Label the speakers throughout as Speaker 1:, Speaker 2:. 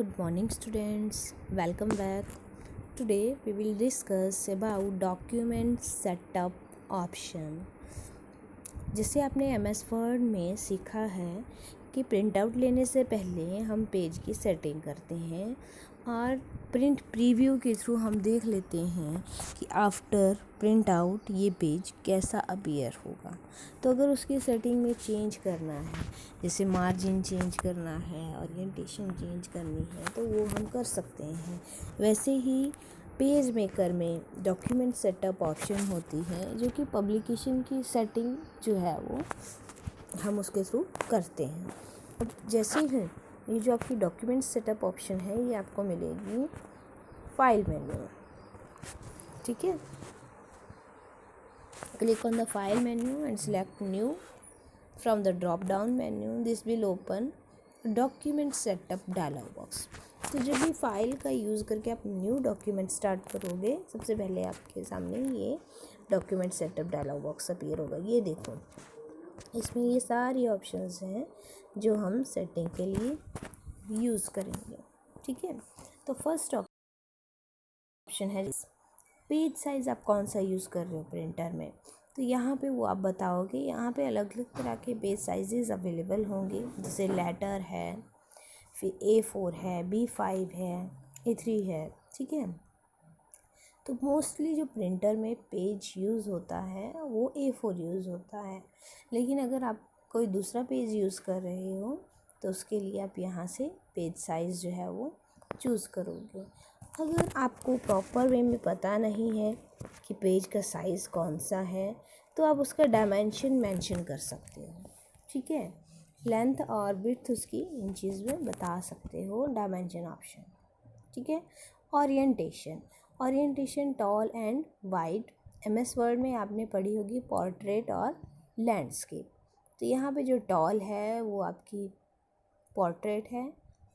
Speaker 1: Good morning students, welcome back. Today we will discuss about document setup option. जैसे आपने MS Word में सीखा है कि प्रिंट आउट लेने से पहले हम पेज की सेटिंग करते हैं और प्रिंट प्रीव्यू के थ्रू हम देख लेते हैं कि आफ्टर प्रिंट आउट ये पेज कैसा अपीयर होगा। तो अगर उसकी सेटिंग में चेंज करना है, जैसे मार्जिन चेंज करना है, ओरिएंटेशन चेंज करनी है, तो वो हम कर सकते हैं। वैसे ही पेज मेकर में डॉक्यूमेंट सेटअप ऑप्शन होती है जो कि पब्लिकेशन की सेटिंग जो है वो हम उसके थ्रू करते हैं। अब जैसे ही ये जो आपकी डॉक्यूमेंट सेटअप ऑप्शन है ये आपको मिलेगी फाइल मेन्यू में, ठीक है। Click on the file menu and select new from the drop down menu. This will open document setup dialog box. तो जब भी फाइल का यूज़ करके आप न्यू डॉक्यूमेंट स्टार्ट करोगे, सबसे पहले आपके सामने ये document setup dialog box appear होगा। ये देखो, इसमें ये सारी ऑप्शंस हैं जो हम सेटिंग के लिए यूज़ करेंगे, ठीक है। तो फर्स्ट ऑप्शन है पेज साइज़, आप कौन सा यूज़ कर रहे हो प्रिंटर में। तो यहाँ पे वो आप बताओगे। यहाँ पे अलग अलग तरह के पेज साइजेस अवेलेबल होंगे, जैसे लेटर है, फिर A4 है, B5 है, A3 है, ठीक है। तो मोस्टली जो प्रिंटर में पेज यूज़ होता है वो A4 यूज़ होता है, लेकिन अगर आप कोई दूसरा पेज यूज़ कर रहे हो तो उसके लिए आप यहाँ से पेज साइज़ जो है वो चूज़ करोगे। अगर आपको प्रॉपर वे में पता नहीं है कि पेज का साइज़ कौन सा है, तो आप उसका डायमेंशन मेंशन कर सकते हो, ठीक है। लेंथ और विड्थ उसकी इंचेस में बता सकते हो, डायमेंशन ऑप्शन, ठीक है। Orientation tall and wide. MS word में आपने पढ़ी होगी पोर्ट्रेट और लैंडस्केप। तो यहाँ पे जो टॉल है वो आपकी पोर्ट्रेट है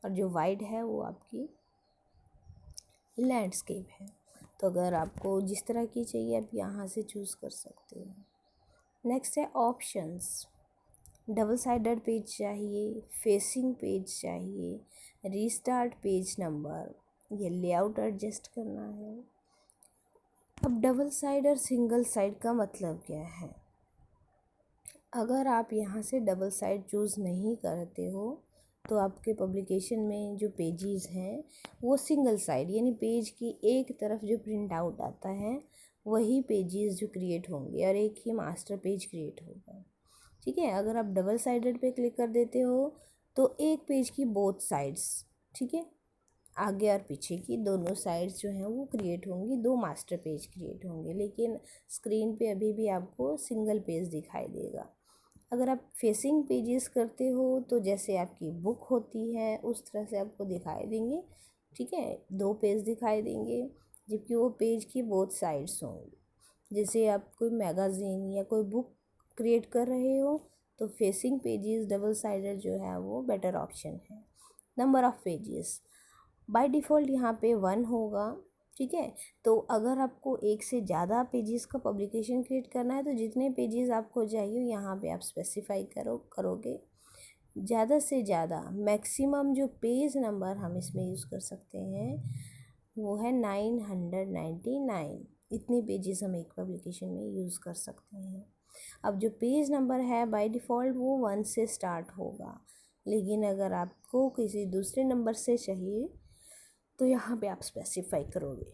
Speaker 1: और जो वाइड है वो आपकी लैंडस्केप है। तो अगर आपको जिस तरह की चाहिए आप यहाँ से चूज़ कर सकते हो। नेक्स्ट है ऑप्शंस। डबल साइडेड पेज चाहिए, फेसिंग पेज चाहिए, रीस्टार्ट पेज नंबर, ये लेआउट एडजस्ट करना है। अब डबल साइड और सिंगल साइड का मतलब क्या है। अगर आप यहाँ से डबल साइड चूज़ नहीं करते हो तो आपके पब्लिकेशन में जो पेजेस हैं वो सिंगल साइड, यानी पेज की एक तरफ जो प्रिंट आउट आता है वही पेजेस जो क्रिएट होंगे और एक ही मास्टर पेज क्रिएट होगा, ठीक है। अगर आप डबल साइडेड पे क्लिक कर देते हो तो एक पेज की बोथ साइड्स, ठीक है, आगे और पीछे की दोनों साइड्स जो हैं वो क्रिएट होंगी, दो मास्टर पेज क्रिएट होंगे, लेकिन स्क्रीन पे अभी भी आपको सिंगल पेज दिखाई देगा। अगर आप फेसिंग पेजेस करते हो तो जैसे आपकी बुक होती है उस तरह से आपको दिखाई देंगे, ठीक है, दो पेज दिखाई देंगे, जबकि वो पेज की बोथ साइड्स होंगी। जैसे आप कोई मैगज़ीन या कोई बुक क्रिएट कर रहे हो तो फेसिंग पेजेस डबल साइडेड जो है वो बेटर ऑप्शन है। Number of pages by default यहाँ पे 1 होगा, ठीक है। तो अगर आपको एक से ज़्यादा पेजेस का पब्लिकेशन क्रिएट करना है तो जितने पेजेस आपको चाहिए यहाँ पे आप स्पेसिफाई करोगे। ज़्यादा से ज़्यादा मैक्सिमम जो पेज नंबर हम इसमें यूज़ कर सकते हैं वो है 999। इतने पेजेस हम एक पब्लिकेशन में यूज़ कर सकते हैं। अब जो पेज नंबर है बाय डिफ़ॉल्ट वो 1 से स्टार्ट होगा, लेकिन अगर आपको किसी दूसरे नंबर से चाहिए तो यहाँ पे आप स्पेसिफाई करोगे,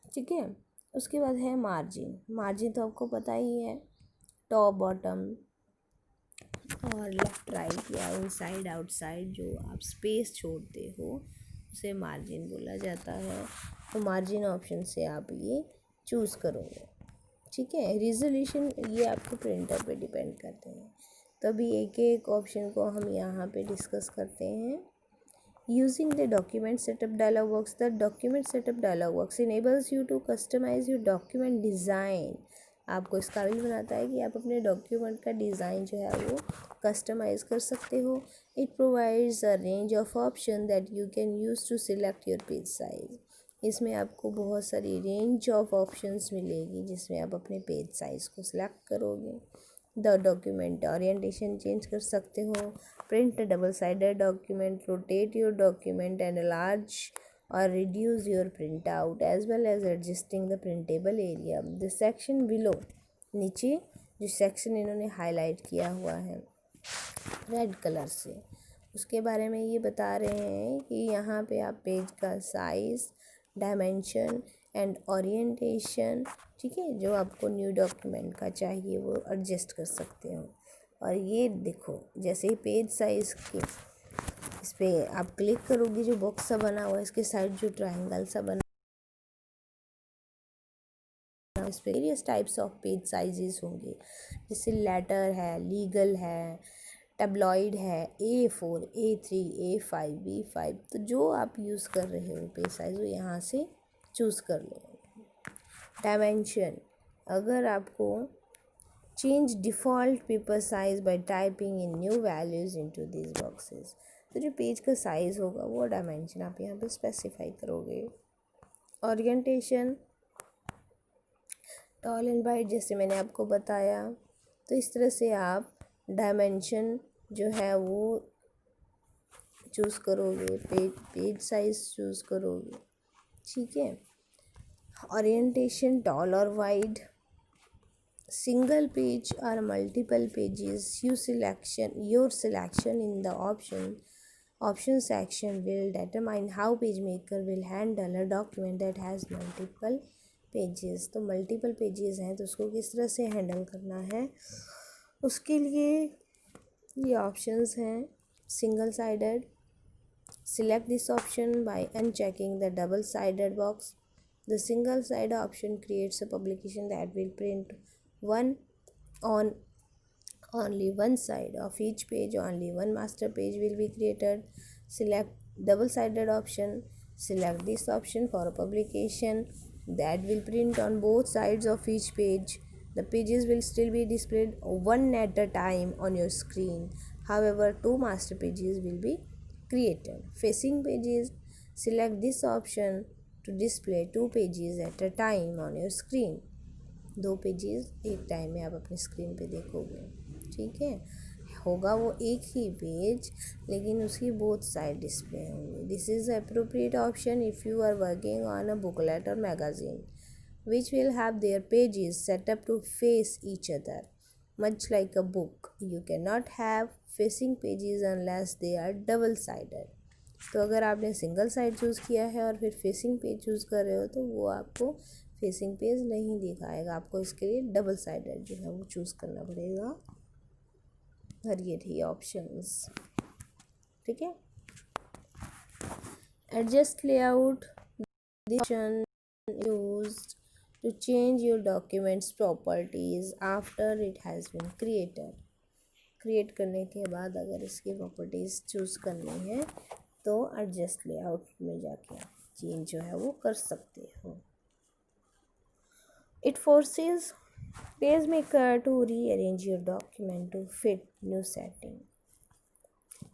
Speaker 1: ठीक है। उसके बाद है मार्जिन तो आपको पता ही है, टॉप बॉटम और लेफ़्ट राइट या इनसाइड आउटसाइड जो आप स्पेस छोड़ते हो उसे मार्जिन बोला जाता है। तो मार्जिन ऑप्शन से आप ये चूज़ करोगे, ठीक है। रिजोल्यूशन ये आपके प्रिंटर पे डिपेंड करते हैं। तो अभी एक एक ऑप्शन को हम यहाँ पे डिस्कस करते हैं। Using the document setup dialog box, the document setup dialog box enables you to customize your document design. आपको इस काबिल बनाता है कि आप अपने डॉक्यूमेंट का डिज़ाइन जो है वो कस्टमाइज़ कर सकते हो। It provides a range of option that you can use to select your page size. इसमें आपको बहुत सारी रेंज ऑफ ऑप्शंस मिलेगी जिसमें आप अपने पेज साइज़ को सिलेक्ट करोगे। द डॉक्यूमेंट ओरिएंटेशन चेंज कर सकते हो, print double sided document, rotate your document and large और reduce your print out as well as adjusting the printable area. The section below, नीचे जो सेक्शन इन्होंने highlight किया हुआ है रेड कलर से, उसके बारे में ये बता रहे हैं कि यहाँ पे आप पेज का साइज़, डायमेंशन एंड ओरिएंटेशन, ठीक है, जो आपको न्यू डॉक्यूमेंट का चाहिए वो एडजस्ट कर सकते हो। और ये देखो, जैसे ही पेज साइज़ के इस पर आप क्लिक करोगे, जो बॉक्स सा बना हुआ है इसके साइड जो ट्रायंगल सा बना, इस पे various types of page sizes होंगे, जैसे लेटर है, लीगल है, टैब्लॉइड है, A4, A3, A5, B5, तो जो आप यूज़ कर रहे हो पेज साइज वो यहाँ से चूज़ कर लो। डायमेंशन, अगर आपको change default paper size bye typing in new values into this boxes, तो जो पेज का साइज़ होगा वो डायमेंशन आप यहाँ पे स्पेसिफाई करोगे। ओरिएंटेशन, टॉल एंड वाइड, जैसे मैंने आपको बताया, तो इस तरह से आप डायमेंशन जो है वो चूज़ करोगे, पेज साइज चूज़ करोगे, ठीक है। ओरिएंटेशन, टॉल और वाइड, सिंगल पेज और multiple pages, your selection in the option section will determine how PageMaker will handle a document that has multiple pages. तो मल्टीपल पेजेस हैं तो उसको किस तरह से हैंडल करना है, उसके लिए ये ऑप्शंस हैं। Single sided, select this option by unchecking the double sided box. The single side option creates a publication that will print one on only one side of each page. Only one master page will be created. Select double sided option. Select this option for a publication that will print on both sides of each page. The pages will still be displayed one at a time on your screen. However, two master pages will be created. Facing pages, select this option to display two pages at a time on your screen. दो pages एक time में आप अपनी screen पे देखोगे, ठीक है। होगा वो एक ही पेज लेकिन उसकी बोथ साइड डिस्प्ले होंगे। This is appropriate option if you are working on a booklet और magazine which will have their pages set up to face each other much like a book. You cannot have facing pages unless they are double sided. तो अगर आपने single side choose किया है और फिर facing page choose कर रहे हो तो वो आपको फेसिंग पेज नहीं दिखाएगा, आपको इसके लिए डबल साइडेड जो है वो चूज़ करना पड़ेगा। और ये थी ऑप्शंस, ठीक है। Adjust layout, used to change your document's properties after it has been created. Create करने के बाद अगर इसकी प्रॉपर्टीज़ चूज़ करनी है तो एडजस्ट लेआउट में जाके चेंज जो है वो कर सकते हो। It forces PageMaker to rearrange your document to fit new setting.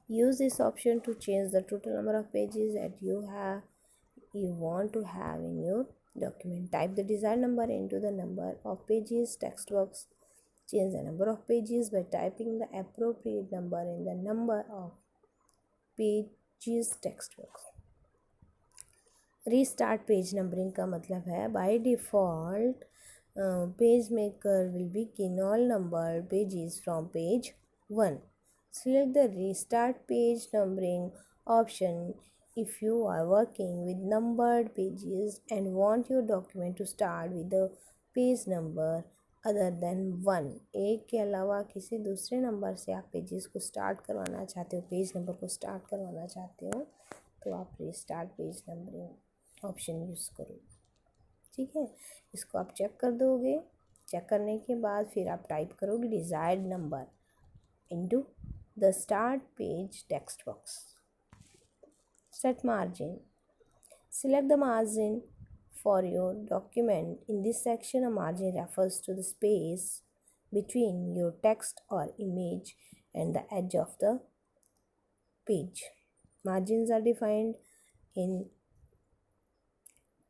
Speaker 1: Use this option to change the total number of pages that you want to have in your document. Type the desired number into the number of pages text box. Change the number of pages by typing the appropriate number in the number of pages text box. Restart page numbering का मतलब है by default PageMaker will begin all numbered pages from page 1. Select the restart page numbering option if you are working with numbered pages and want your document to start with the page number other than 1. एक के अलावा किसी दूसरे number से आप pages को start करवाना चाहते हो, पेज नंबर को स्टार्ट करवाना चाहते हो, तो आप restart page numbering option use करो, ठीक है। इसको आप चेक कर दोगे, चेक करने के बाद फिर आप टाइप करोगे desired number into the start page text box. Set margin, select the margin for your document. In this section, a margin refers to the space between your text or image and the edge of the page. Margins are defined in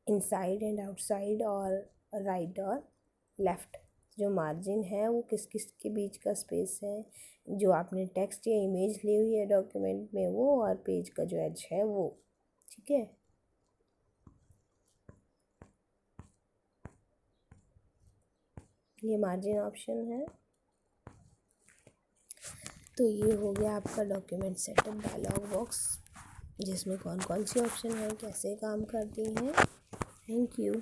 Speaker 1: inside and outside or right or left. जो margin है वो किस किस के बीच का space है, जो आपने टेक्स्ट या इमेज ली हुई है डॉक्यूमेंट में वो, और पेज का जो एज है वो। ठीक है, ये मार्जिन ऑप्शन है। तो ये हो गया आपका डॉक्यूमेंट सेटअप डायलॉग बॉक्स, जिसमें कौन कौन सी ऑप्शन है, कैसे काम करती हैं। Thank you.